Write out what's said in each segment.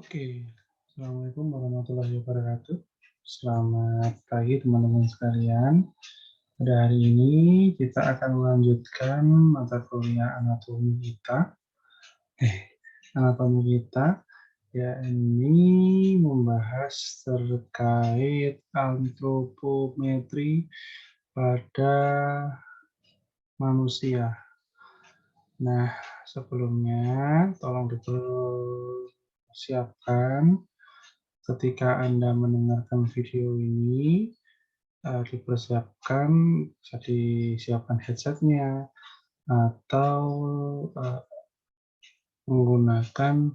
Oke, Assalamualaikum warahmatullahi wabarakatuh. Selamat pagi teman-teman sekalian. Pada hari ini kita akan melanjutkan mata kuliah anatomi kita. Anatomi kita yakni membahas terkait antropometri pada manusia. Nah, sebelumnya tolong dipersiapkan ketika Anda mendengarkan video ini, dipersiapkan, bisa disiapkan headsetnya atau menggunakan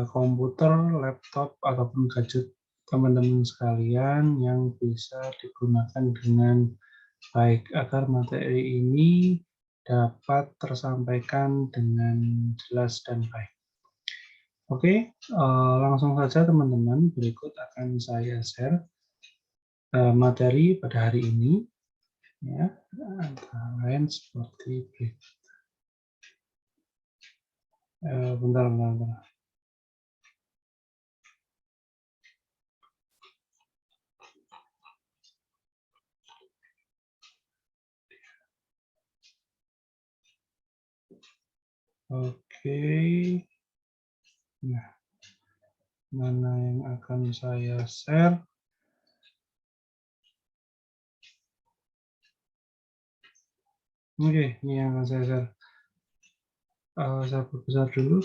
komputer, laptop, ataupun gadget teman-teman sekalian yang bisa digunakan dengan baik agar materi ini dapat tersampaikan dengan jelas dan baik. Oke, langsung saja teman-teman, berikut akan saya share materi pada hari ini, ya, antara lain seperti berikut. Bentar. Oke, nah, mana yang akan saya share? Oke, ini yang akan saya share. Saya perbesar dulu.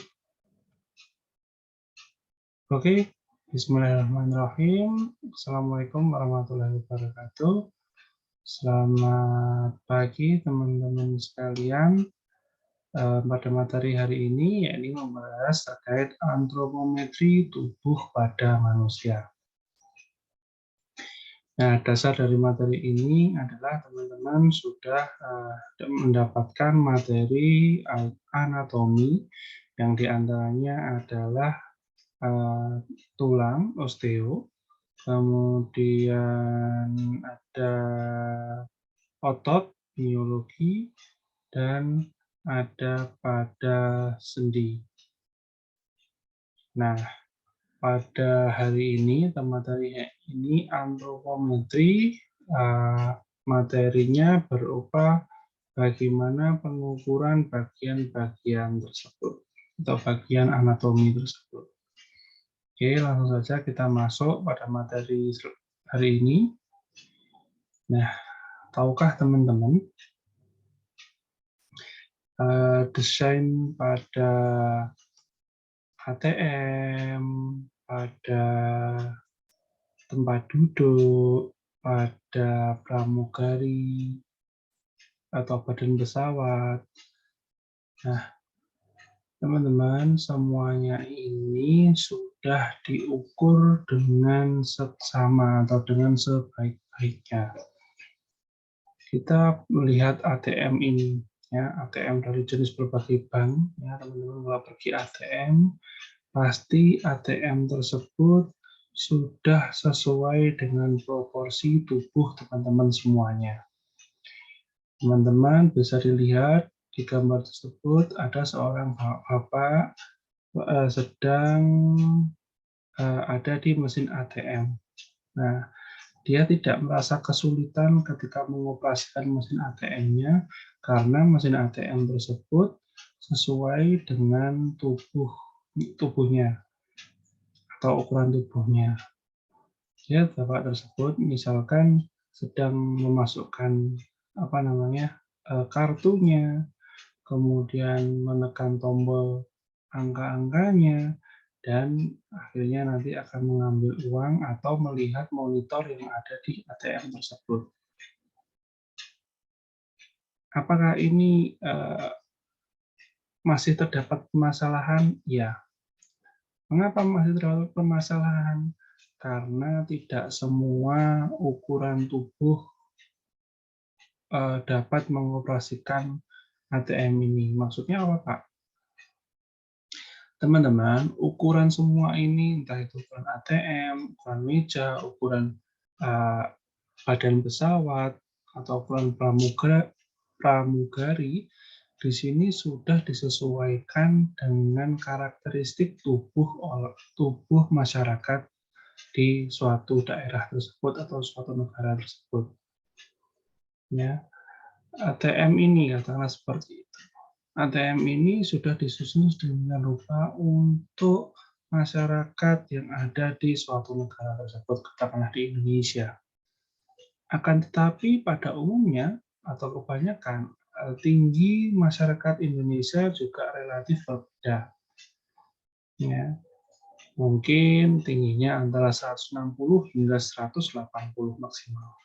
Oke, Bismillahirrahmanirrahim. Assalamualaikum warahmatullahi wabarakatuh. Selamat pagi teman-teman sekalian. Pada materi hari ini yakni membahas terkait antropometri tubuh pada manusia. Nah, dasar dari materi ini adalah teman-teman sudah mendapatkan materi anatomi yang diantaranya adalah tulang, osteo, kemudian ada otot, biologi, dan ada pada sendi. Nah, pada hari ini, materi ini antropometri, materinya berupa bagaimana pengukuran bagian-bagian tersebut atau bagian anatomi tersebut. Oke, langsung saja kita masuk pada materi hari ini. Nah, tahukah teman-teman desain pada ATM, pada tempat duduk, pada pramugari, atau badan pesawat. Nah, teman-teman, semuanya ini sudah diukur dengan seksama atau dengan sebaik-baiknya. Kita melihat ATM ini, ya, ATM dari jenis berbagai bank, ya, teman-teman kalau pergi ATM, pasti ATM tersebut sudah sesuai dengan proporsi tubuh teman-teman semuanya. Teman-teman bisa dilihat di gambar tersebut ada seorang bapak sedang ada di mesin ATM. Nah, dia tidak merasa kesulitan ketika mengoperasikan mesin ATM-nya karena mesin ATM tersebut sesuai dengan tubuhnya atau ukuran tubuhnya. Ya, bapak tersebut misalkan sedang memasukkan kartunya, kemudian menekan tombol angka-angkanya, dan akhirnya nanti akan mengambil uang atau melihat monitor yang ada di ATM tersebut. Apakah ini masih terdapat permasalahan? Ya. Mengapa masih terdapat permasalahan? Karena tidak semua ukuran tubuh dapat mengoperasikan ATM ini. Maksudnya apa, Pak? Teman-teman, ukuran semua ini, entah itu ukuran ATM, ukuran meja, ukuran badan pesawat, atau ukuran pramugari, di sini sudah disesuaikan dengan karakteristik tubuh masyarakat di suatu daerah tersebut atau suatu negara tersebut. Ya, ATM ini katakanlah seperti itu. ATM ini sudah disusun sedemikian rupa untuk masyarakat yang ada di suatu negara tersebut, katakanlah di Indonesia. Akan tetapi pada umumnya atau kebanyakan tinggi masyarakat Indonesia juga relatif berbeda. Ya, mungkin tingginya antara 160 hingga 180 maksimal.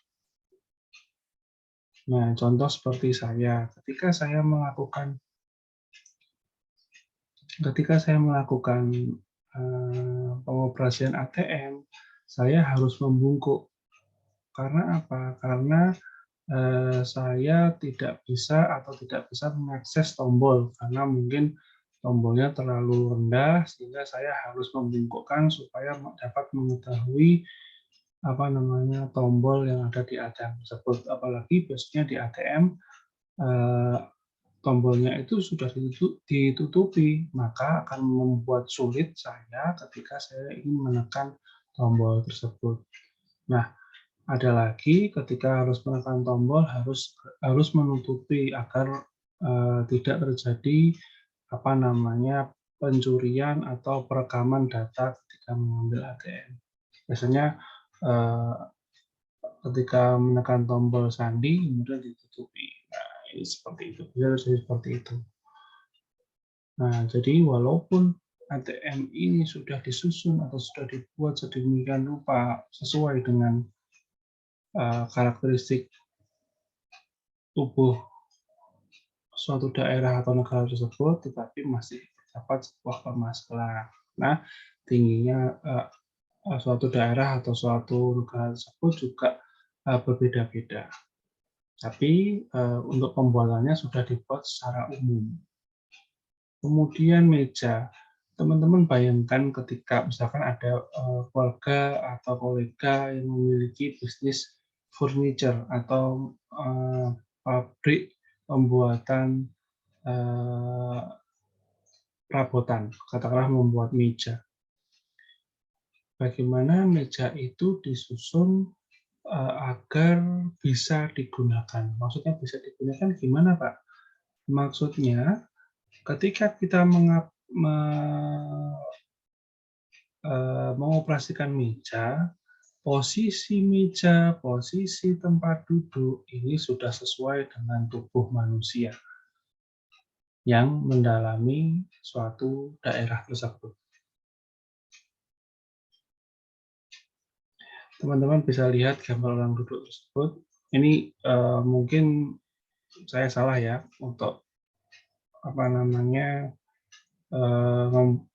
Nah, contoh seperti saya, ketika saya melakukan pengoperasian ATM, saya harus membungkuk. Karena apa? Karena saya tidak bisa mengakses tombol karena mungkin tombolnya terlalu rendah sehingga saya harus membungkukkan supaya dapat mengetahui tombol yang ada di ATM tersebut. Apalagi biasanya di ATM tombolnya itu sudah ditutupi, maka akan membuat sulit saya ketika saya ingin menekan tombol tersebut. Nah, ada lagi ketika harus menekan tombol harus menutupi agar tidak terjadi pencurian atau perekaman data ketika mengambil ATM. Biasanya eh, ketika menekan tombol sandi kemudian ditutupi. Nah, ini seperti itu. Seperti itu. Nah, jadi walaupun ATM ini sudah disusun atau sudah dibuat sedemikian rupa sesuai dengan karakteristik tubuh suatu daerah atau negara tersebut, tetapi masih terdapat sebuah permasalahan. Nah, tingginya suatu daerah atau suatu negara tersebut juga berbeda-beda. Tapi untuk pembuatannya sudah dibuat secara umum. Kemudian meja, teman-teman bayangkan ketika misalkan ada keluarga atau kolega yang memiliki bisnis furniture atau pabrik pembuatan perabotan, katakanlah membuat meja. Bagaimana meja itu disusun agar bisa digunakan? Maksudnya bisa digunakan gimana, Pak? Maksudnya ketika kita mengoperasikan meja, posisi tempat duduk ini sudah sesuai dengan tubuh manusia yang mendalami suatu daerah tersebut. Teman-teman bisa lihat gambar orang duduk tersebut. Ini mungkin saya salah ya untuk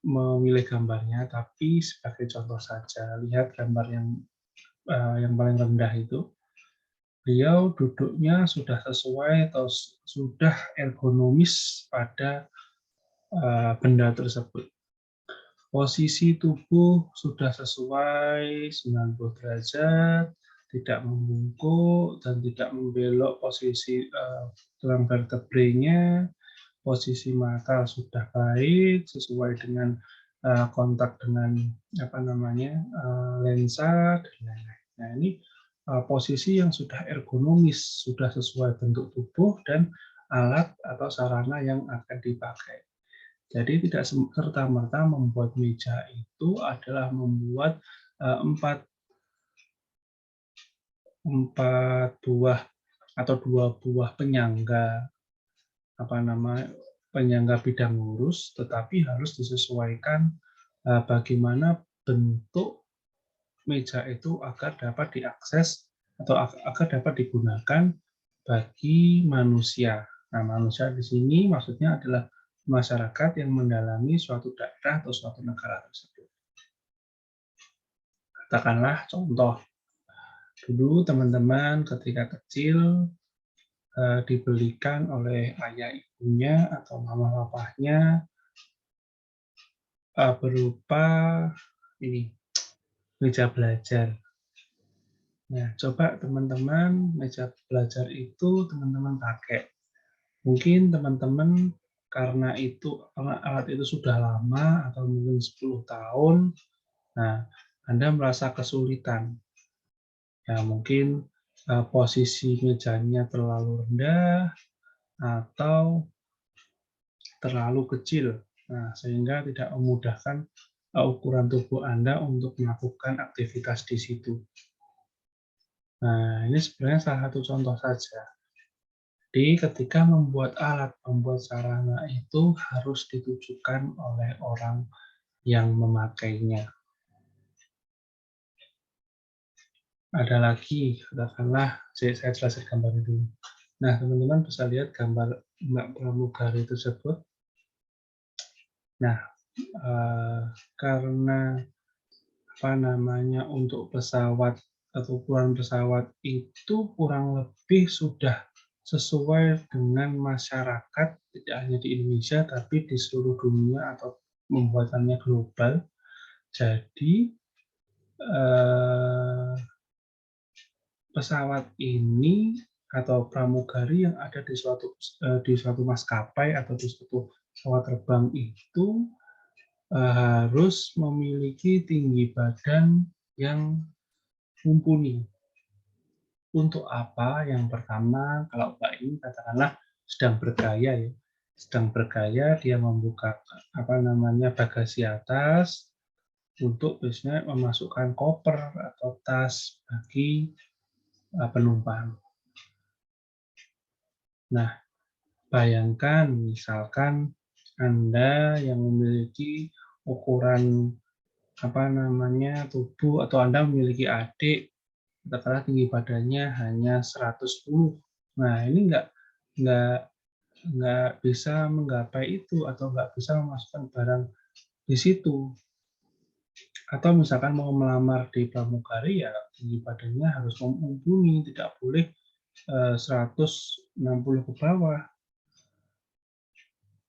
memilih gambarnya, tapi sebagai contoh saja, lihat gambar yang paling rendah itu. Beliau duduknya sudah sesuai atau sudah ergonomis pada benda tersebut. Posisi tubuh sudah sesuai 90 derajat, tidak membungkuk dan tidak membelok posisi tulang vertebrenya, posisi mata sudah baik sesuai dengan kontak dengan lensa dan lain-lain. Nah, ini posisi yang sudah ergonomis, sudah sesuai bentuk tubuh dan alat atau sarana yang akan dipakai. Jadi tidak serta-merta membuat meja itu adalah membuat empat buah atau 2 buah penyangga bidang lurus, tetapi harus disesuaikan bagaimana bentuk meja itu agar dapat diakses atau agar dapat digunakan bagi manusia. Nah, manusia di sini maksudnya adalah masyarakat yang mendalami suatu daerah atau suatu negara tersebut. Katakanlah contoh, dulu teman-teman ketika kecil dibelikan oleh ayah ibunya atau mama papahnya berupa ini meja belajar. Nah, coba teman-teman meja belajar itu teman-teman pakai. Mungkin teman-teman karena alat itu sudah lama atau mungkin 10 tahun, nah Anda merasa kesulitan. Ya mungkin, posisi mejanya terlalu rendah atau terlalu kecil. Nah, sehingga tidak memudahkan, ukuran tubuh Anda untuk melakukan aktivitas di situ. Nah, ini sebenarnya salah satu contoh saja. Jadi ketika membuat sarana itu harus ditujukan oleh orang yang memakainya. Ada lagi, katakanlah saya jelaskan gambarnya dulu. Nah, teman-teman bisa lihat gambar Mbak pramugari tersebut. Nah, karena untuk pesawat atau ukuran pesawat itu kurang lebih sudah sesuai dengan masyarakat, tidak hanya di Indonesia, tapi di seluruh dunia atau pembuatannya global. Jadi, eh, pesawat ini atau pramugari yang ada di suatu maskapai atau di suatu pesawat terbang itu harus memiliki tinggi badan yang mumpuni. Untuk apa? Yang pertama, kalau Mbak ini katakanlah sedang bergaya ya, sedang bergaya dia membuka bagasi atas untuk biasanya memasukkan koper atau tas bagi penumpang. Nah, bayangkan misalkan Anda yang memiliki ukuran tubuh atau Anda memiliki adik, katakanlah tinggi badannya hanya 110. Nah, ini nggak bisa menggapai itu atau nggak bisa memasukkan barang di situ. Atau misalkan mau melamar di pramugari ya tinggi badannya harus mumpuni, tidak boleh 160 ke bawah.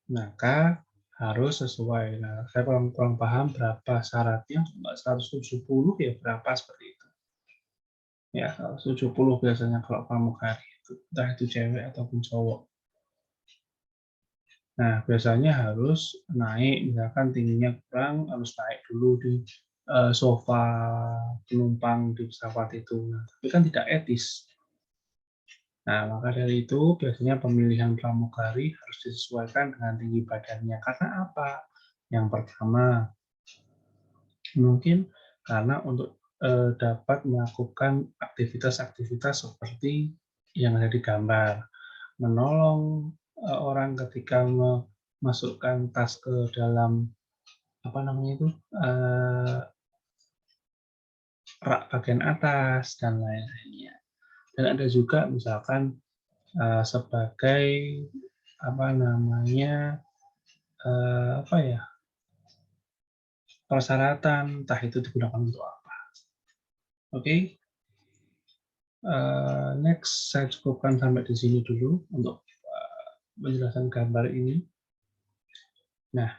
Maka harus sesuai. Nah, saya kurang paham berapa syaratnya, Mbak 170 ya berapa seperti itu. Ya, 170 biasanya kalau pramugari itu, entah itu cewek ataupun cowok. Nah, biasanya harus naik, misalkan tingginya kurang, harus naik dulu di sofa penumpang di pesawat itu. Nah, tapi kan tidak etis. Nah, maka dari itu biasanya pemilihan pramugari harus disesuaikan dengan tinggi badannya. Karena apa? Yang pertama, mungkin karena untuk dapat melakukan aktivitas-aktivitas seperti yang ada di gambar, menolong orang ketika memasukkan tas ke dalam rak bagian atas dan lain-lainnya. Dan ada juga misalkan sebagai apa namanya apa ya persyaratan, entah itu digunakan untuk apa. Oke, next saya cukupkan sampai di sini dulu untuk penjelasan gambar ini. Nah,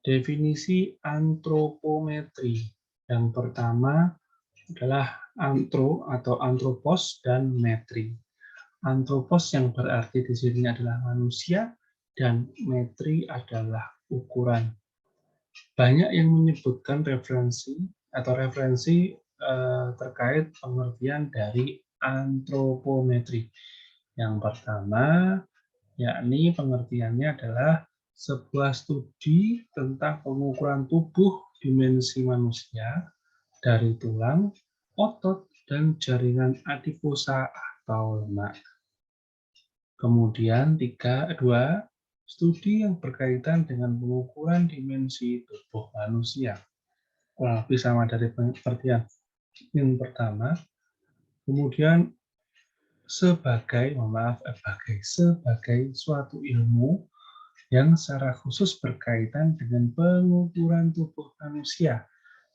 definisi antropometri yang pertama adalah antro atau antropos dan metri. Antropos yang berarti di sini adalah manusia dan metri adalah ukuran. Banyak yang menyebutkan referensi terkait pengertian dari antropometri. Yang pertama, yakni pengertiannya adalah sebuah studi tentang pengukuran tubuh dimensi manusia dari tulang, otot, dan jaringan adiposa atau lemak. Kemudian dua, studi yang berkaitan dengan pengukuran dimensi tubuh manusia. Kurang lebih sama dari pengertian yang pertama. Kemudian sebagai suatu ilmu yang secara khusus berkaitan dengan pengukuran tubuh manusia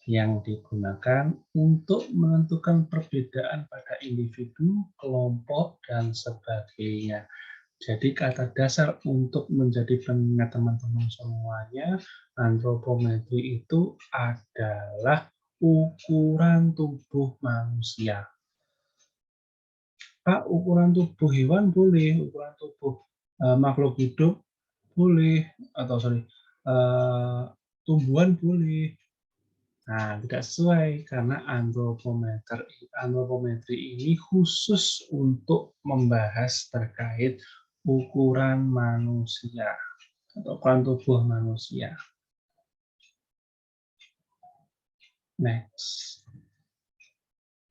yang digunakan untuk menentukan perbedaan pada individu, kelompok, dan sebagainya. Jadi kata dasar untuk menjadi pengingat teman-teman semuanya, antropometri itu adalah ukuran tubuh manusia. Pak, ukuran tubuh hewan boleh, ukuran tubuh makhluk hidup boleh, atau sorry, tumbuhan boleh. Nah, tidak sesuai karena antropometri ini khusus untuk membahas terkait ukuran manusia atau ukuran tubuh manusia. Next.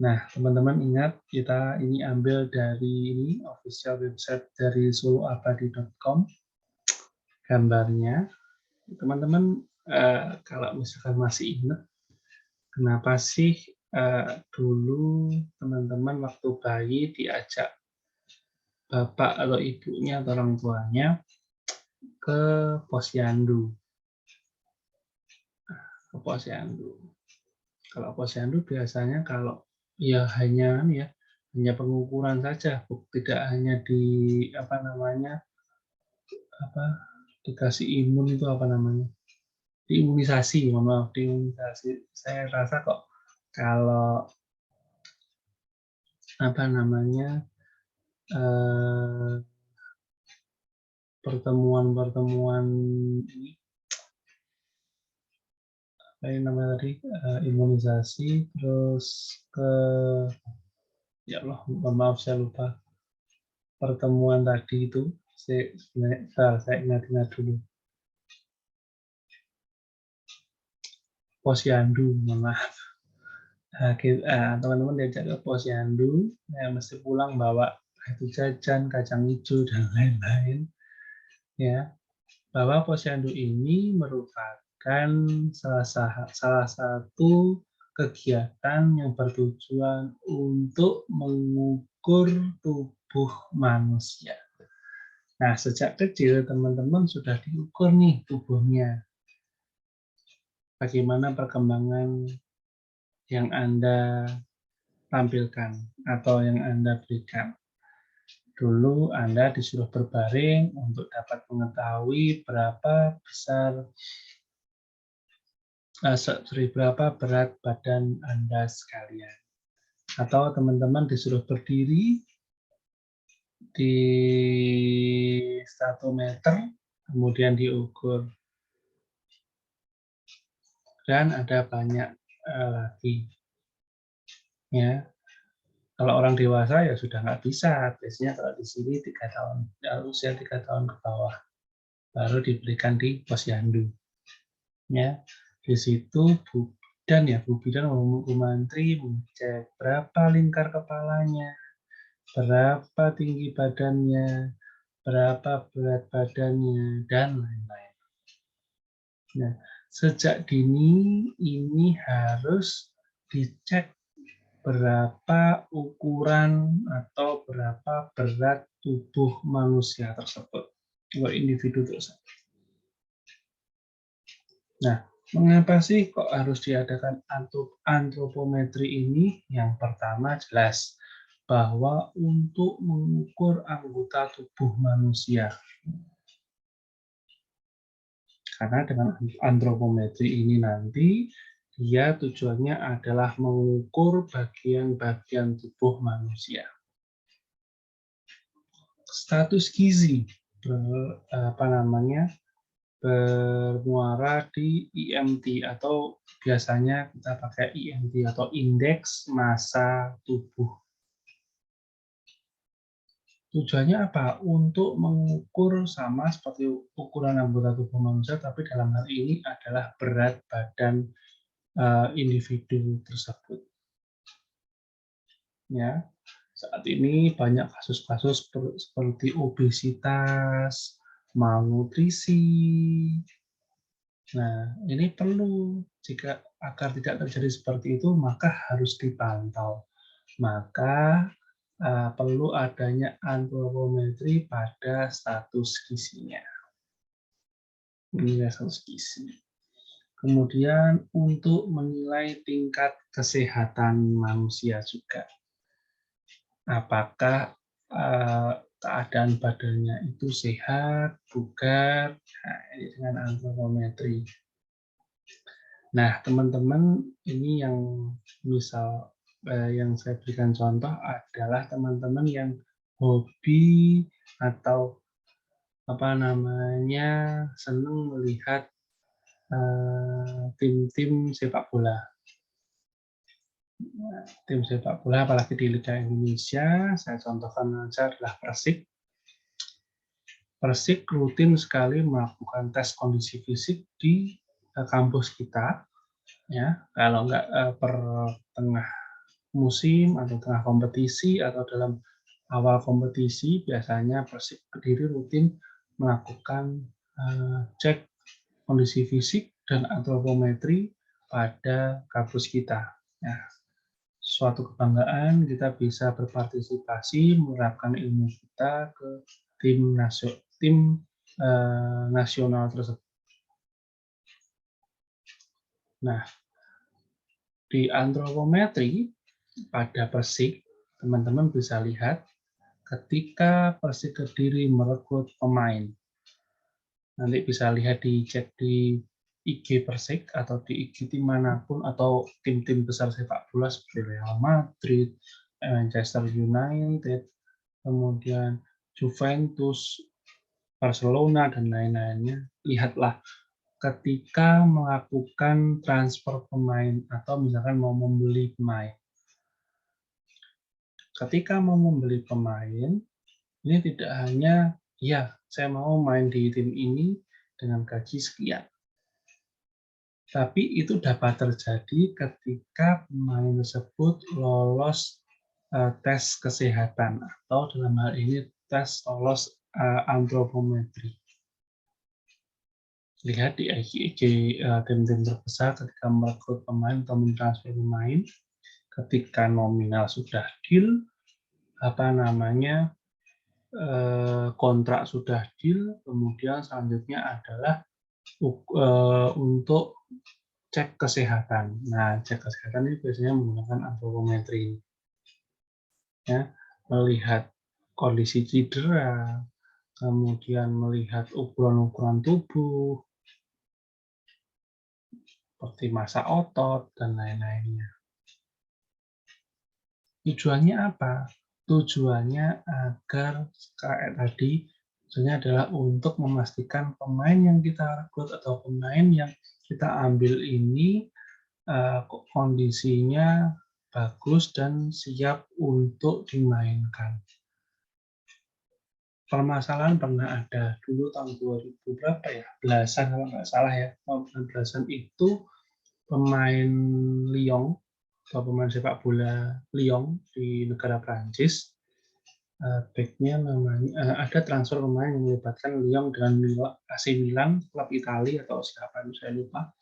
Nah, teman-teman ingat kita ini ambil dari ini official website dari soloabadi.com gambarnya. Teman-teman kalau misalkan masih ingat kenapa sih dulu teman-teman waktu bayi diajak bapak atau ibunya atau orang tuanya ke posyandu. Ke posyandu. Kalau posyandu biasanya kalau ya hanya pengukuran saja, tidak hanya dikasih imun itu diimunisasi, mohon maaf, diimunisasi. Saya rasa kok kalau pertemuan-pertemuan ini imunisasi terus ya Allah, mohon maaf saya lupa pertemuan tadi itu. Saya ingat-ingat dulu. Posyandu, mohon maaf. Teman-teman diajak ke posyandu, mesti pulang bawa itu jajan, kacang hijau dan lain-lain. Ya, bahwa posyandu ini merupakan salah satu kegiatan yang bertujuan untuk mengukur tubuh manusia. Nah, sejak kecil teman-teman sudah diukur nih tubuhnya. Bagaimana perkembangan yang Anda tampilkan atau yang Anda berikan. Dulu Anda disuruh berbaring untuk dapat mengetahui berapa berat badan Anda sekalian. Atau teman-teman disuruh berdiri di 1 meter, kemudian diukur. Dan ada banyak lagi. Ya, kalau orang dewasa ya sudah nggak bisa. Biasanya kalau di sini 3 tahun, usia 3 tahun ke bawah, baru diberikan di posyandu. Ya, di situ Bu Bidan Bu Mantri mengecek berapa lingkar kepalanya, berapa tinggi badannya, berapa berat badannya, dan lain-lain. Nah, sejak dini ini harus dicek berapa ukuran atau berapa berat tubuh manusia tersebut, atau individu tersebut. Nah, mengapa sih kok harus diadakan antropometri ini? Yang pertama jelas bahwa untuk mengukur anggota tubuh manusia. Karena dengan antropometri ini nanti dia tujuannya adalah mengukur bagian-bagian tubuh manusia. Status gizi bermuara di IMT atau biasanya kita pakai IMT atau indeks massa tubuh. Tujuannya apa? Untuk mengukur sama seperti ukuran anggota tubuh manusia, tapi dalam hal ini adalah berat badan individu tersebut. Ya, saat ini banyak kasus-kasus seperti obesitas, malnutrisi. Nah, ini perlu agar tidak terjadi seperti itu, maka harus dipantau. Maka perlu adanya antropometri pada status gizinya. Ini status gizi. Kemudian untuk menilai tingkat kesehatan manusia juga. Apakah keadaan badannya itu sehat, bugar, dengan antropometri. Nah, teman-teman, ini yang yang saya berikan contoh adalah teman-teman yang hobi atau senang melihat tim-tim sepak bola. Tim sepak bola, apalagi di Liga Indonesia, saya contohkan saja adalah Persik. Persik rutin sekali melakukan tes kondisi fisik di kampus kita, ya. Kalau nggak per tengah musim atau tengah kompetisi atau dalam awal kompetisi, biasanya Persik Kediri rutin melakukan cek kondisi fisik dan antropometri pada kampus kita. Ya, suatu kebanggaan kita bisa berpartisipasi menerapkan ilmu kita ke tim nasional tersebut. Nah, di antropometri pada Persik, teman-teman bisa lihat ketika Persik Kediri merekrut pemain. Nanti bisa lihat dicek di IG Persik atau di IG tim manapun atau tim-tim besar sepak bola seperti Real Madrid, Manchester United, kemudian Juventus, Barcelona, dan lain-lainnya. Lihatlah ketika melakukan transfer pemain atau misalkan mau membeli pemain. Ketika mau membeli pemain, ini tidak hanya, ya saya mau main di tim ini dengan gaji sekian. Tapi itu dapat terjadi ketika pemain tersebut lolos tes kesehatan atau dalam hal ini tes lolos antropometri. Lihat di IG tim-tim terbesar ketika merekrut pemain atau mentransfer pemain, ketika nominal sudah deal, kontrak sudah deal, kemudian selanjutnya adalah untuk cek kesehatan. Nah, cek kesehatan ini biasanya menggunakan antropometri. Ya, melihat kondisi cedera, kemudian melihat ukuran-ukuran tubuh, seperti massa otot, dan lain-lainnya. Tujuannya apa? Tujuannya agar kayak tadi, tujuannya adalah untuk memastikan pemain yang kita rekrut atau pemain yang kita ambil ini kondisinya bagus dan siap untuk dimainkan. Permasalahan pernah ada dulu tahun 2000 berapa ya? Belasan kalau nggak salah ya. Tahun belasan itu pemain Lyon atau pemain sepak bola Lyon di negara Prancis, backnya namanya ada transfer pemain yang melibatkan Lyon dengan AC Milan, klub Italia atau siapa itu saya lupa.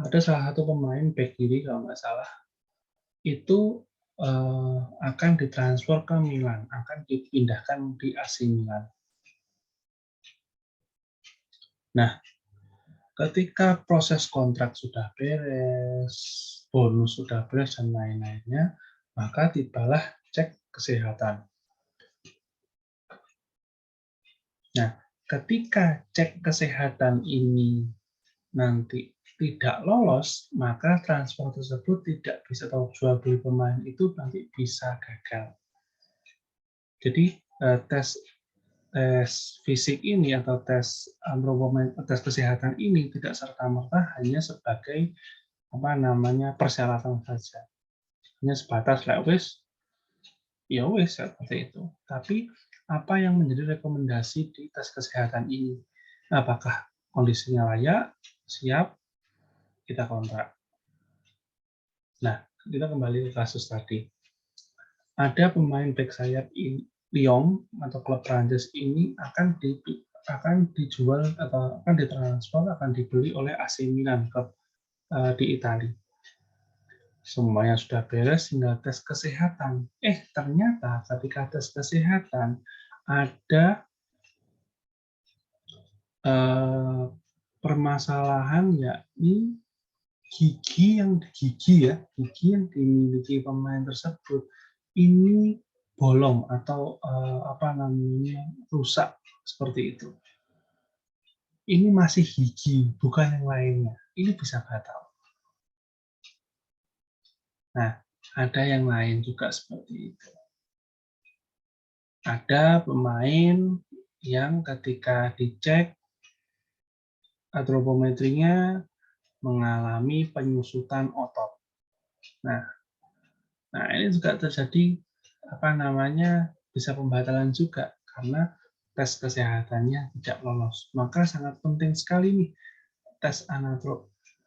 Ada salah satu pemain back kiri kalau nggak salah itu akan ditransfer ke Milan, akan dipindahkan di AC Milan. Nah, ketika proses kontrak sudah beres, bonus sudah beres dan lain-lainnya, maka tibalah cek kesehatan. Nah, ketika cek kesehatan ini nanti tidak lolos, maka transfer tersebut tidak bisa atau jual beli pemain itu nanti bisa gagal. Jadi tes fisik ini atau tes kesehatan ini tidak serta-merta hanya sebagai persyaratan saja. Hanya sebatas ya wis seperti itu. Tapi apa yang menjadi rekomendasi di tes kesehatan ini? Apakah kondisinya layak, siap, kita kontrak. Nah, kita kembali ke kasus tadi. Ada pemain back sayap Lyon atau klub Prancis ini akan dijual atau akan ditransfer, akan dibeli oleh AC Milan klub di Italia. Semuanya sudah beres, tinggal tes kesehatan. Ternyata ketika tes kesehatan ada permasalahan, yakni gigi yang dimiliki pemain tersebut ini bolong atau rusak seperti itu. Ini masih gigi, bukan yang lainnya. Ini bisa batal. Nah, ada yang lain juga seperti itu. ada pemain yang ketika dicek antropometrinya mengalami penyusutan otot. Nah, ini juga terjadi bisa pembatalan juga karena tes kesehatannya tidak lolos. Maka sangat penting sekali nih tes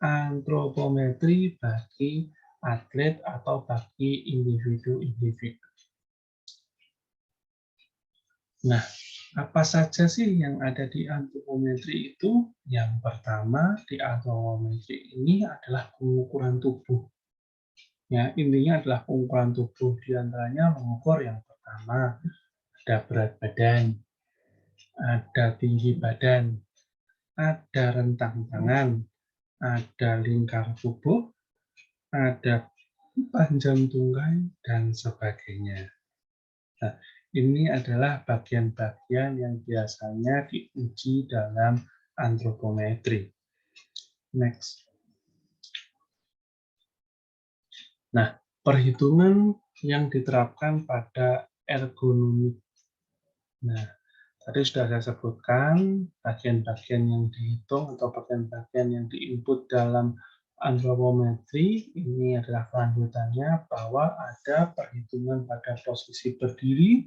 antropometri bagi atlet atau bagi individu-individu. Nah, apa saja sih yang ada di antropometri itu? Yang pertama di antropometri ini adalah pengukuran tubuh. Ya, intinya adalah pengukuran tubuh, di antaranya mengukur yang pertama ada berat badan, ada tinggi badan, ada rentang tangan, ada lingkar tubuh, ada panjang tungkai, dan sebagainya. Nah, ini adalah bagian-bagian yang biasanya diuji dalam antropometri. Next. Nah, perhitungan yang diterapkan pada ergonomi. Nah, tadi sudah saya sebutkan bagian-bagian yang dihitung atau bagian-bagian yang diinput dalam antropometri. Ini adalah kelanjutannya bahwa ada perhitungan pada posisi berdiri,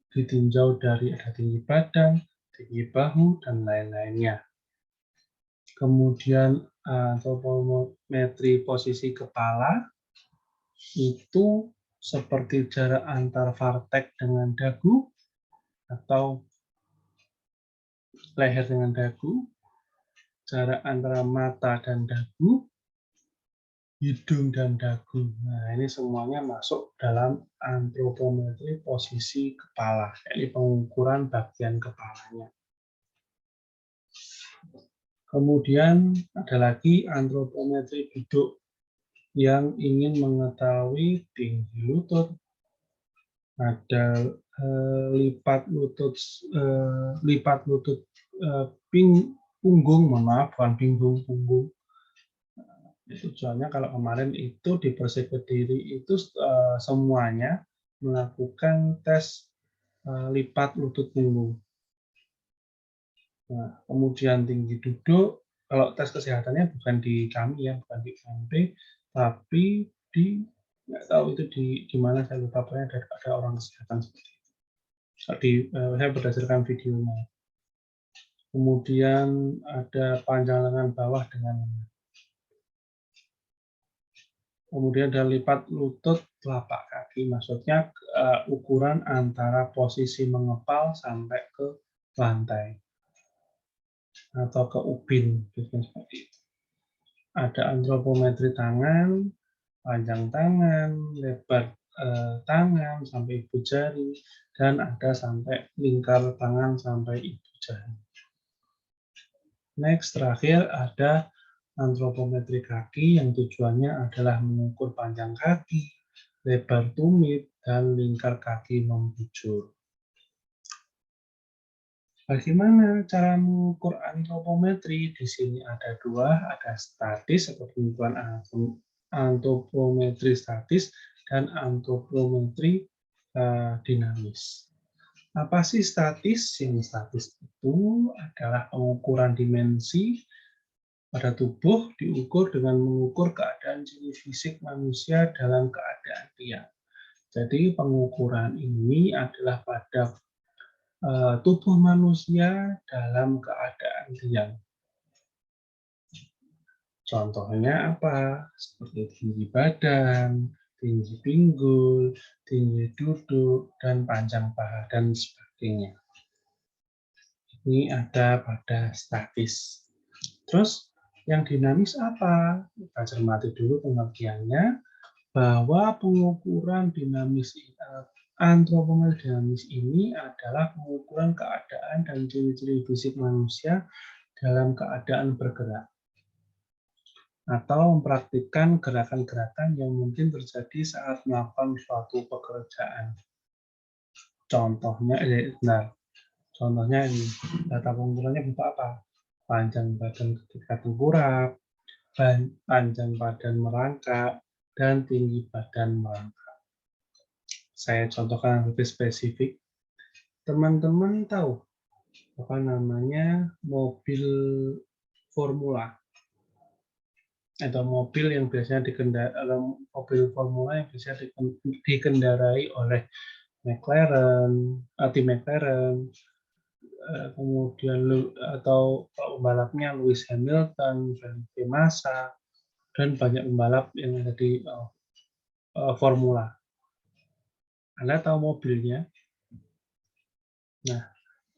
ditinjau dari ada tinggi badan, tinggi bahu, dan lain-lainnya. Kemudian antropometri posisi kepala itu seperti jarak antar vartek dengan dagu atau leher dengan dagu, jarak antara mata dan dagu, hidung dan dagu. Nah, ini semuanya masuk dalam antropometri posisi kepala, yaitu pengukuran bagian kepalanya. Kemudian ada lagi antropometri duduk yang ingin mengetahui tinggi lutut, ada lipat lutut punggung, bukan punggung. Tujuannya kalau kemarin itu di Persik Kediri itu semuanya melakukan tes lipat lutut punggung. Nah, kemudian tinggi duduk, kalau tes kesehatannya bukan di kami ya, bukan di KMP, tapi di nggak tahu itu di mana, saya lupa, pokoknya ada orang kesehatan seperti itu. Saya berdasarkan videonya. Kemudian ada panjang lengan bawah dengan kemudian ada lipat lutut telapak kaki, maksudnya ukuran antara posisi mengepal sampai ke lantai atau ke ubin, seperti itu. Ada antropometri tangan, panjang tangan, lebar tangan sampai ibu jari, dan ada sampai lingkar tangan sampai ibu jari. Next, terakhir ada antropometri kaki yang tujuannya adalah mengukur panjang kaki, lebar tumit, dan lingkar kaki membujur. Bagaimana cara mengukur antropometri? Di sini ada dua, ada statis atau pengukuran antropometri statis dan antropometri dinamis. Apa sih statis? Yang statis itu adalah pengukuran dimensi pada tubuh diukur dengan mengukur keadaan ciri fisik manusia dalam keadaan riang. Jadi pengukuran ini adalah pada tubuh manusia dalam keadaan riang. Contohnya apa? Seperti tinggi badan, tinggi pinggul, tinggi duduk, dan panjang paha, dan sebagainya. Ini ada pada statis. Terus yang dinamis apa? Kita cermati dulu pengertiannya, bahwa pengukuran dinamis antropometri dinamis ini adalah pengukuran keadaan dan ciri-ciri fisik manusia dalam keadaan bergerak atau mempraktikkan gerakan-gerakan yang mungkin terjadi saat melakukan suatu pekerjaan. Contohnya ini data pengukurannya berupa apa? Panjang badan ketika tengkurap, panjang badan merangkak, dan tinggi badan merangkak. Saya contohkan yang lebih spesifik. Teman-teman tahu apa namanya mobil formula atau mobil yang biasanya dikendarai oleh McLaren, tim McLaren, kemudian atau pembalapnya Lewis Hamilton, Felipe Massa, dan banyak pembalap yang ada di formula. Anda tahu mobilnya? Nah,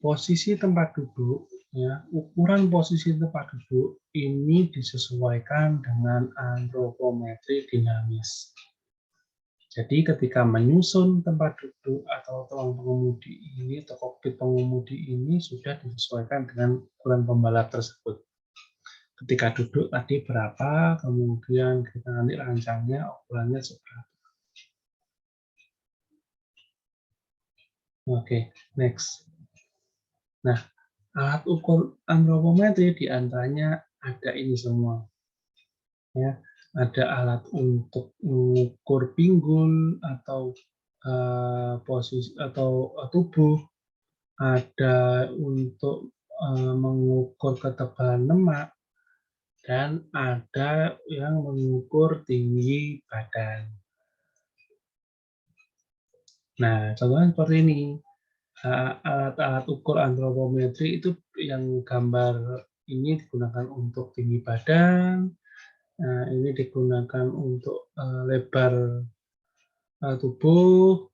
posisi tempat duduk, ya, ukuran posisi tempat duduk ini disesuaikan dengan antropometri dinamis. Jadi ketika menyusun tempat duduk atau tulang pengemudi ini atau kokpit pengemudi ini sudah disesuaikan dengan ukuran pembalap tersebut. Ketika duduk tadi berapa, kemudian kita nanti rancangnya ukurannya seberapa. Oke, next. Nah, alat ukur antropometri diantaranya ada ini semua. Ya, ada alat untuk mengukur pinggul atau posisi atau tubuh, ada untuk mengukur ketebalan lemak, dan ada yang mengukur tinggi badan. Nah, contohnya seperti ini. Alat-alat ukur antropometri itu yang gambar ini digunakan untuk tinggi badan, ini digunakan untuk lebar tubuh,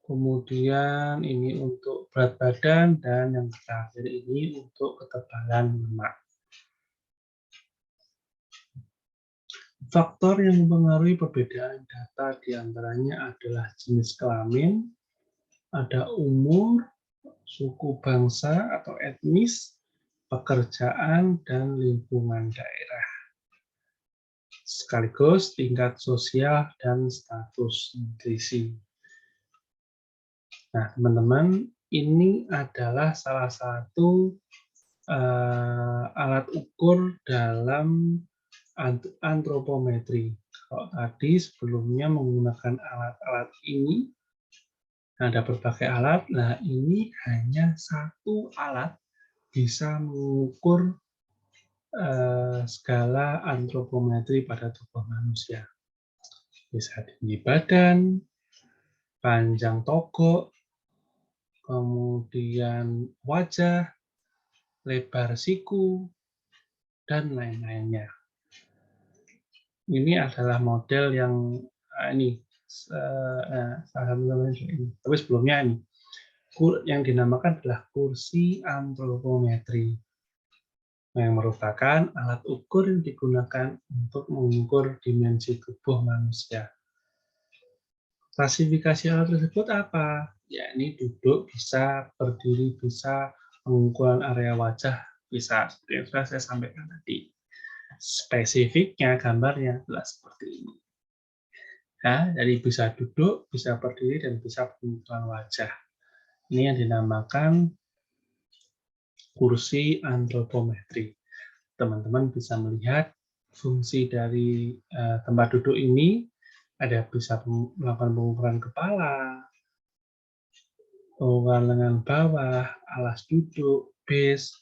kemudian ini untuk berat badan, dan yang terakhir ini untuk ketebalan lemak. Faktor yang mempengaruhi perbedaan data diantaranya adalah jenis kelamin, ada umur, suku bangsa atau etnis, pekerjaan, dan lingkungan daerah. Sekaligus tingkat sosial dan status nutrisi. Nah, teman-teman, ini adalah salah satu alat ukur dalam antropometri. Kalau tadi sebelumnya menggunakan alat-alat ini, ada berbagai alat. Nah, ini hanya satu alat bisa mengukur skala antropometri pada tubuh manusia. Bisa tinggi badan, panjang togok, kemudian wajah, lebar siku, dan lain-lainnya. Ini adalah model yang ini salah satu ini. Tapi sebelumnya ini yang dinamakan adalah kursi antropometri, yang merupakan alat ukur yang digunakan untuk mengukur dimensi tubuh manusia. Klasifikasi alat tersebut apa? Ya, ini duduk bisa, berdiri bisa, pengukuran area wajah bisa, seperti yang sudah saya sampaikan tadi. Spesifiknya gambarnya adalah seperti ini. Ya, jadi bisa duduk, bisa berdiri, dan bisa pengukuran wajah. Ini yang dinamakan kursi antropometri. Teman-teman bisa melihat fungsi dari tempat duduk ini, ada bisa melakukan pengukuran kepala, pengukuran lengan bawah, alas duduk, base,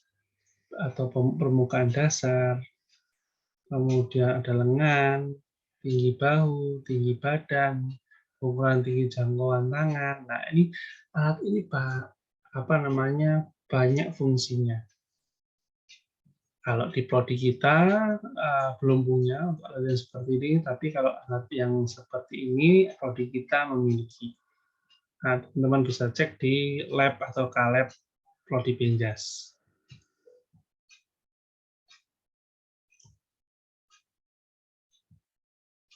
atau permukaan dasar, kemudian ada lengan, tinggi bahu, tinggi badan, ukuran tinggi jangkauan tangan. Nah, ini alat ini banyak fungsinya. Kalau di prodi kita belum punya untuk alat yang seperti ini, tapi kalau alat yang seperti ini prodi kita memiliki. Nah, teman-teman bisa cek di lab atau kalab prodi Penjas.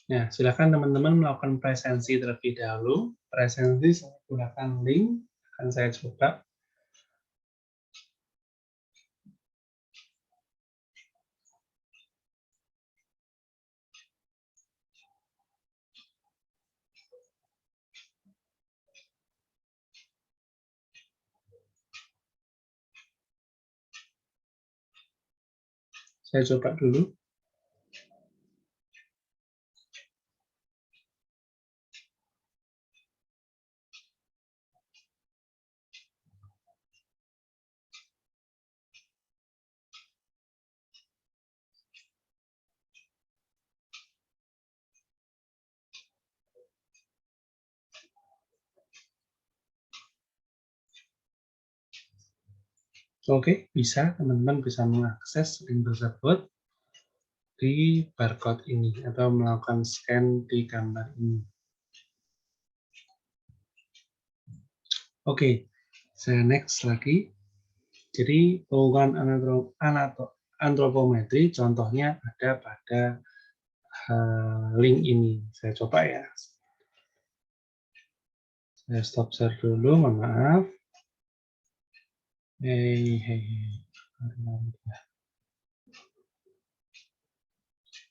Nah, silakan teman-teman melakukan presensi terlebih dahulu. Presensi saya gunakan link, akan saya coba. Saya coba dulu. Oke, bisa teman-teman bisa mengakses link tersebut di barcode ini atau melakukan scan di gambar ini. Oke, saya next lagi. Jadi pengukuran antropometri contohnya ada pada link ini. Saya coba ya. Saya stop share dulu, mohon maaf. Hei.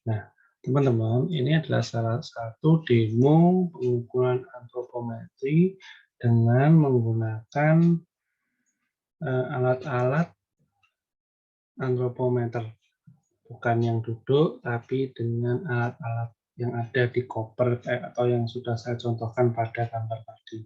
Nah, teman-teman, ini adalah salah satu demo pengukuran antropometri dengan menggunakan alat-alat antropometer. Bukan yang duduk, tapi dengan alat-alat yang ada di koper atau yang sudah saya contohkan pada gambar tadi.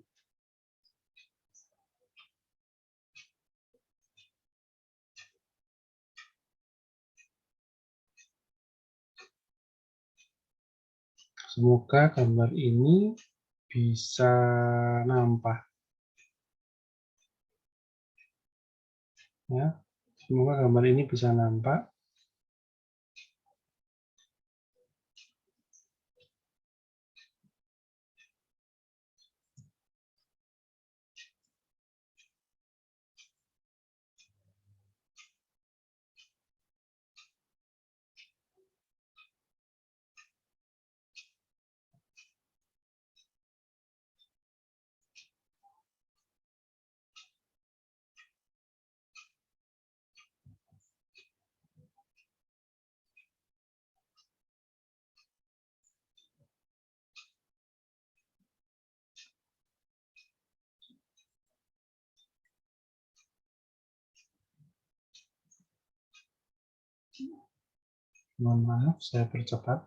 Semoga gambar ini bisa nampak. Ya, semoga gambar ini bisa nampak. Mohon maaf, saya percepat.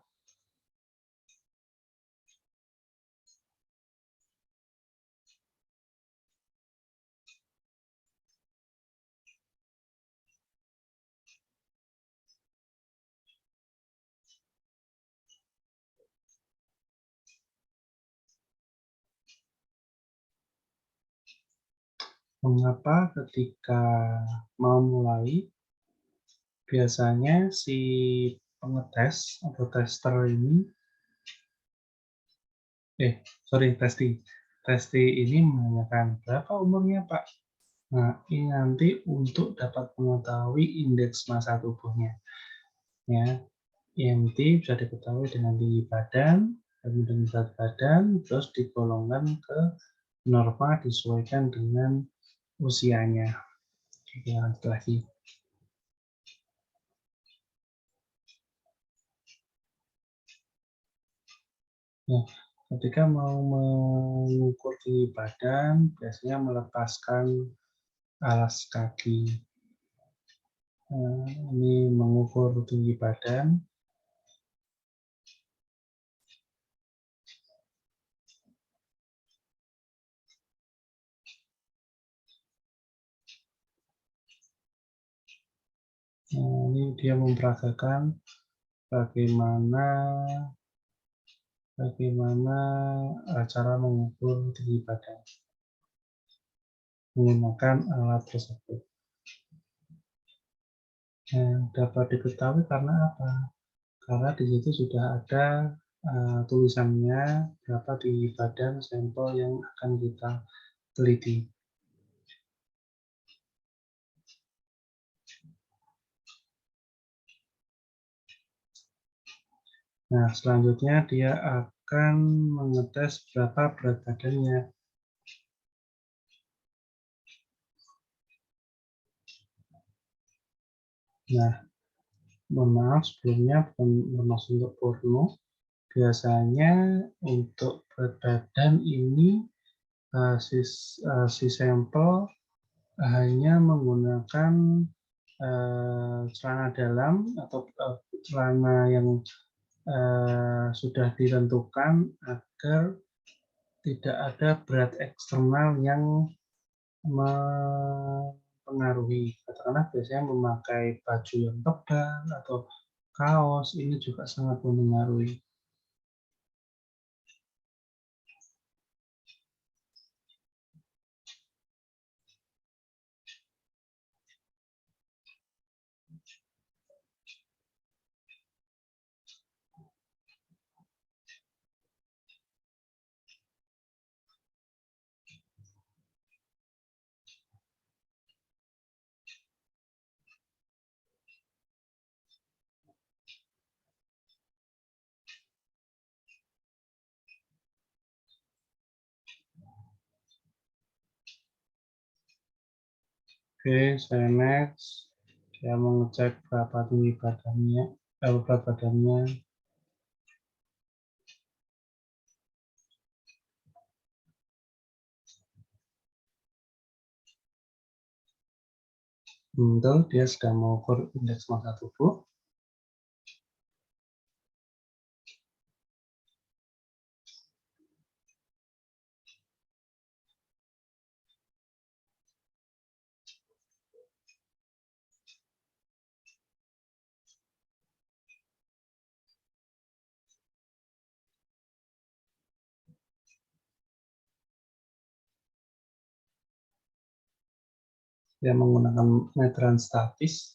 Mengapa ketika mau mulai, biasanya si pengetes atau tester ini, testi ini menanyakan berapa umurnya Pak? Nah, ini nanti untuk dapat mengetahui indeks massa tubuhnya. Ya, IMT bisa diketahui dengan tinggi badan, kemudian berat badan, terus digolongkan ke norma disesuaikan dengan usianya. Oke, lanjut lagi. Nah, ketika mau mengukur tinggi badan, biasanya melepaskan alas kaki. Ini mengukur tinggi badan. Ini dia memperagakan bagaimana cara mengukur tinggi badan menggunakan alat tersebut. Dapat diketahui karena apa? Karena di situ sudah ada tulisannya berapa tinggi badan sampel yang akan kita teliti. Nah, selanjutnya dia akan mengetes berapa berat badannya. Nah, mohon maaf sebelumnya bukan bermaksud untuk porno. Biasanya untuk berat badan ini si sampel hanya menggunakan celana dalam atau celana yang sudah ditentukan agar tidak ada berat eksternal yang mempengaruhi. Katakanlah biasanya memakai baju yang tebal atau kaos, ini juga sangat mempengaruhi. Oke, saya next. Saya mau ngecek berapa tinggi badannya, berat badannya. Betul, dia sedang mengukur indeks massa tubuh. Dia menggunakan meteran statis.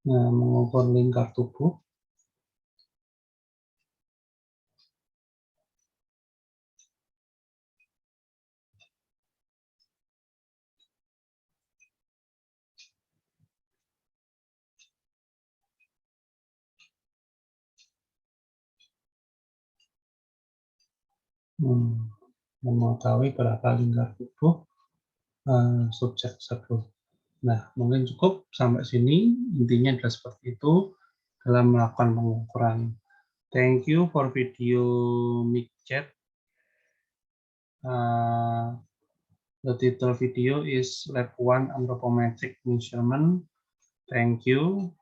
Nah, mengukur lingkar tubuh. Mengetahui berapa lingkar tubuh subjek tersebut. Nah, mungkin cukup sampai sini. Intinya adalah seperti itu dalam melakukan pengukuran. Thank you for video mic chat. The title video is Lab 1 Anthropometric Measurement. Thank you.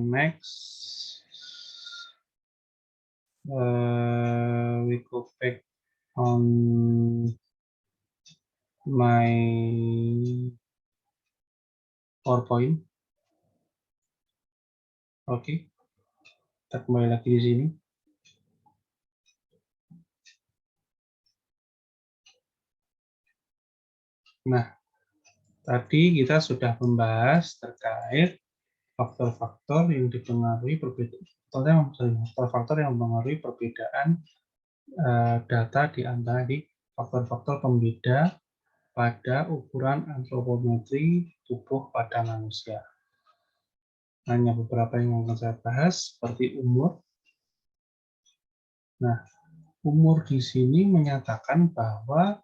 Next, we go back on my PowerPoint. Oke, kita kembali lagi di sini. Nah, tadi kita sudah membahas terkait faktor-faktor yang dipengaruhi faktor-faktor yang mempengaruhi perbedaan data di antara faktor-faktor pembeda pada ukuran antropometri tubuh pada manusia. Hanya beberapa yang akan saya bahas, seperti umur. Nah, umur di sini menyatakan bahwa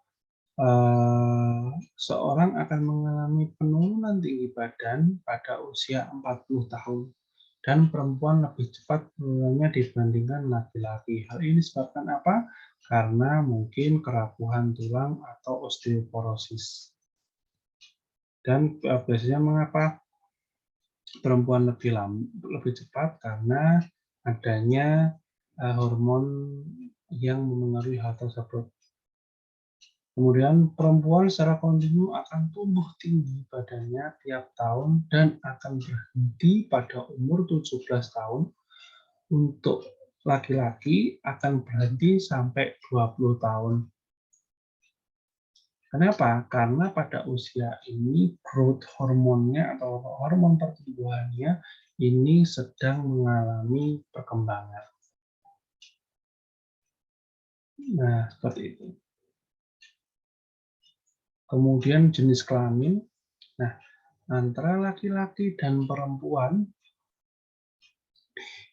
seorang akan mengalami penurunan tinggi badan pada usia 40 tahun. Dan perempuan lebih cepat penurunannya dibandingkan laki-laki. Hal ini disebabkan apa? Karena mungkin kerapuhan tulang atau osteoporosis. Dan biasanya mengapa perempuan lebih cepat? Karena adanya hormon yang memengaruhi hal tersebut. Kemudian perempuan secara kontinu akan tumbuh tinggi badannya tiap tahun dan akan berhenti pada umur 17 tahun. Untuk laki-laki akan berhenti sampai 20 tahun. Kenapa? Karena pada usia ini growth hormonnya atau hormon pertumbuhannya ini sedang mengalami perkembangan. Nah, seperti itu. Kemudian jenis kelamin. Nah, antara laki-laki dan perempuan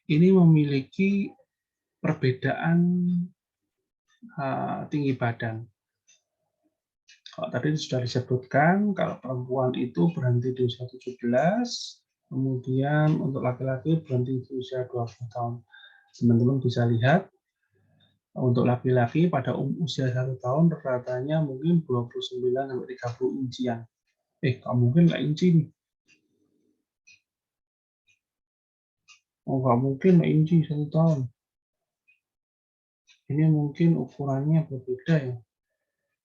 ini memiliki perbedaan tinggi badan. Kalau tadi sudah disebutkan, kalau perempuan itu berhenti di usia 17, kemudian untuk laki-laki berhenti di usia 20 tahun. Teman-teman bisa lihat, untuk laki-laki pada usia 1 tahun rata-ratanya mungkin 29-30 incian. Nggak mungkin nggak inci nih. Nggak mungkin nggak inci 1 tahun. Ini mungkin ukurannya berbeda ya.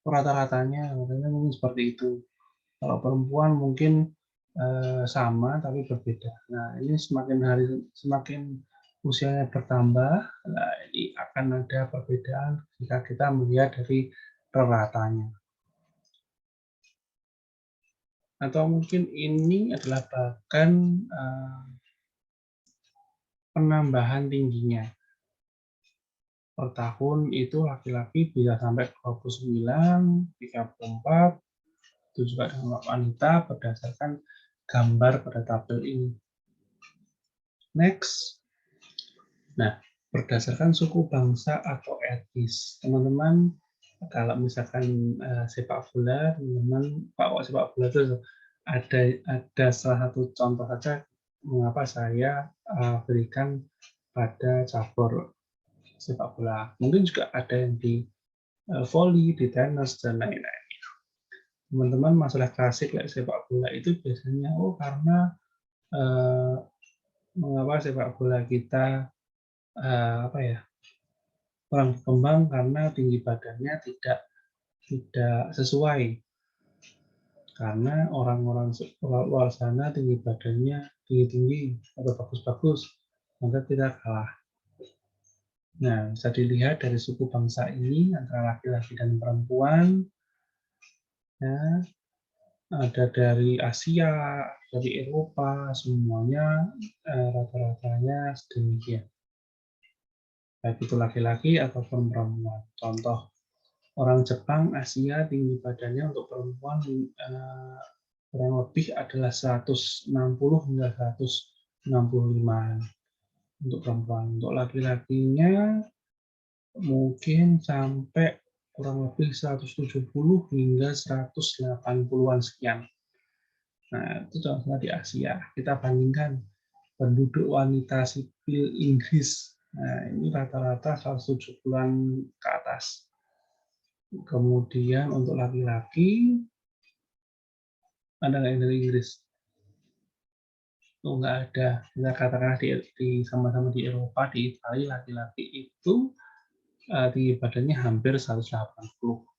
Rata-ratanya mungkin seperti itu. Kalau perempuan mungkin sama tapi berbeda. Nah, ini semakin usianya bertambah, nah ini akan ada perbedaan jika kita melihat dari ratanya. Atau mungkin ini adalah bahkan penambahan tingginya. Per tahun itu laki-laki bisa sampai 29, 34, itu juga dengan wanita berdasarkan gambar pada tabel ini. Next. Nah, berdasarkan suku bangsa atau etnis, teman-teman kalau misalkan sepak bola, teman-teman Pak sepak bola itu ada salah satu contoh saja mengapa saya berikan pada cabur sepak bola. Mungkin juga ada yang di volley, di tenis dan lain-lain. Teman-teman masalah klasik sepak bola itu biasanya karena mengapa sepak bola kita apa ya kurang berkembang karena tinggi badannya tidak sesuai, karena orang-orang luar sana tinggi badannya tinggi-tinggi atau bagus-bagus, maka kita kalah. Nah, bisa dilihat dari suku bangsa ini antara laki-laki dan perempuan, ya, ada dari Asia, dari Eropa, semuanya rata-ratanya sedemikian. Baik itu laki-laki ataupun perempuan. Contoh, orang Jepang, Asia, tinggi badannya untuk perempuan kurang lebih adalah 160 hingga 165 untuk perempuan. Untuk laki-lakinya mungkin sampai kurang lebih 170 hingga 180-an sekian. Nah, itu contohnya di Asia. Kita bandingkan penduduk wanita sipil Inggris. Nah, ini rata-rata 170-an ke atas. Kemudian untuk laki-laki, ada nggak yang dari Inggris? Oh, nggak ada. Kita katakan sama-sama di Eropa, di Italia, laki-laki itu tinggi badannya hampir 180.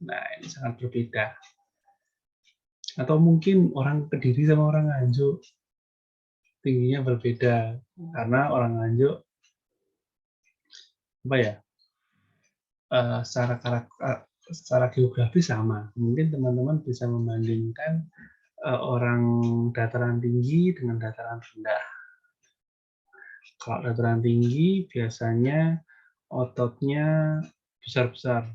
Nah, ini sangat berbeda. Atau mungkin orang Kediri sama orang Nganjuk tingginya berbeda, karena orang Nganjuk apa ya? Secara geografis sama. Mungkin teman-teman bisa membandingkan orang dataran tinggi dengan dataran rendah. Kalau dataran tinggi biasanya ototnya besar-besar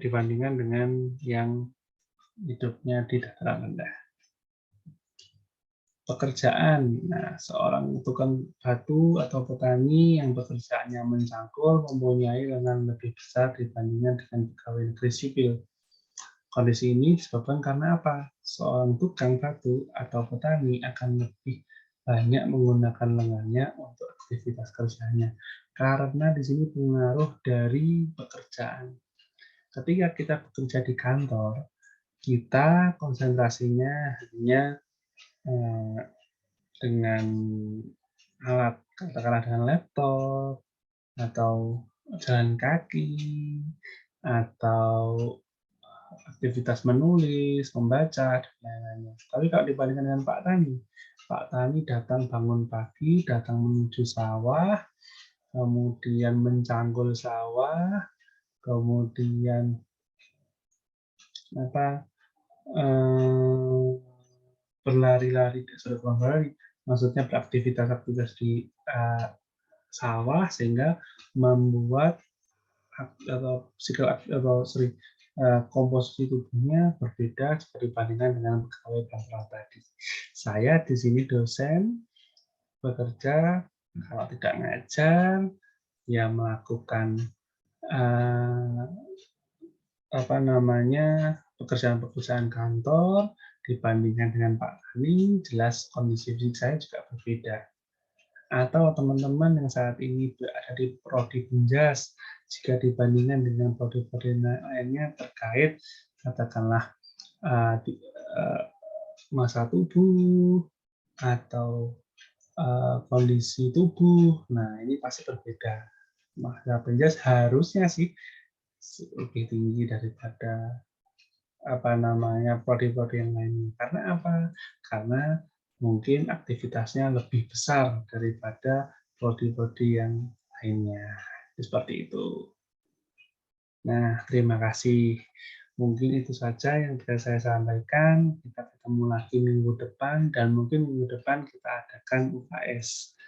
dibandingkan dengan yang hidupnya di dataran rendah. Pekerjaan, nah seorang tukang batu atau petani yang pekerjaannya mencangkul mempunyai lengan lebih besar dibandingkan dengan pegawai negeri sipil. Kondisi ini disebabkan karena apa? Seorang tukang batu atau petani akan lebih banyak menggunakan lengannya untuk aktivitas kerjanya. Karena di sini pengaruh dari pekerjaan. Ketika kita bekerja di kantor, kita konsentrasinya hanya dengan alat, katakanlah dengan laptop, atau jalan kaki, atau aktivitas menulis, membaca, dan lain-lain. Tapi kalau dibandingkan dengan Pak Tani datang bangun pagi, datang menuju sawah, kemudian mencangkul sawah, kemudian berlari-lari, maksudnya beraktivitas di sawah sehingga membuat komposisi tubuhnya berbeda jika dibandingkan dengan pegawai kantoran tadi. Saya di sini dosen bekerja, kalau tidak ngajar ya melakukan pekerjaan-pekerjaan kantor. Dibandingkan dengan Pak Tani, jelas kondisi fisik saya juga berbeda. Atau teman-teman yang saat ini berada di prodi Binjas, jika dibandingkan dengan prodi-prodi lainnya terkait katakanlah massa tubuh atau kondisi tubuh, nah ini pasti berbeda. Massa Binjas harusnya sih lebih tinggi daripada prodi-prodi yang lainnya. Karena apa? Karena mungkin aktivitasnya lebih besar daripada prodi-prodi yang lainnya. Seperti itu. Nah, terima kasih. Mungkin itu saja yang bisa saya sampaikan. Kita ketemu lagi minggu depan, dan mungkin minggu depan kita adakan UKS.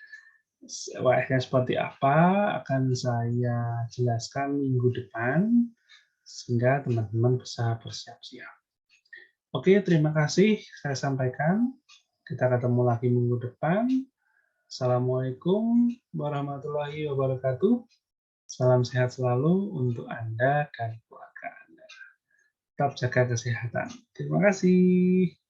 UAS-nya seperti apa akan saya jelaskan minggu depan, sehingga teman-teman bisa bersiap-siap. Oke, terima kasih saya sampaikan. Kita ketemu lagi minggu depan. Assalamualaikum warahmatullahi wabarakatuh. Salam sehat selalu untuk Anda dan keluarga Anda. Tetap jaga kesehatan. Terima kasih.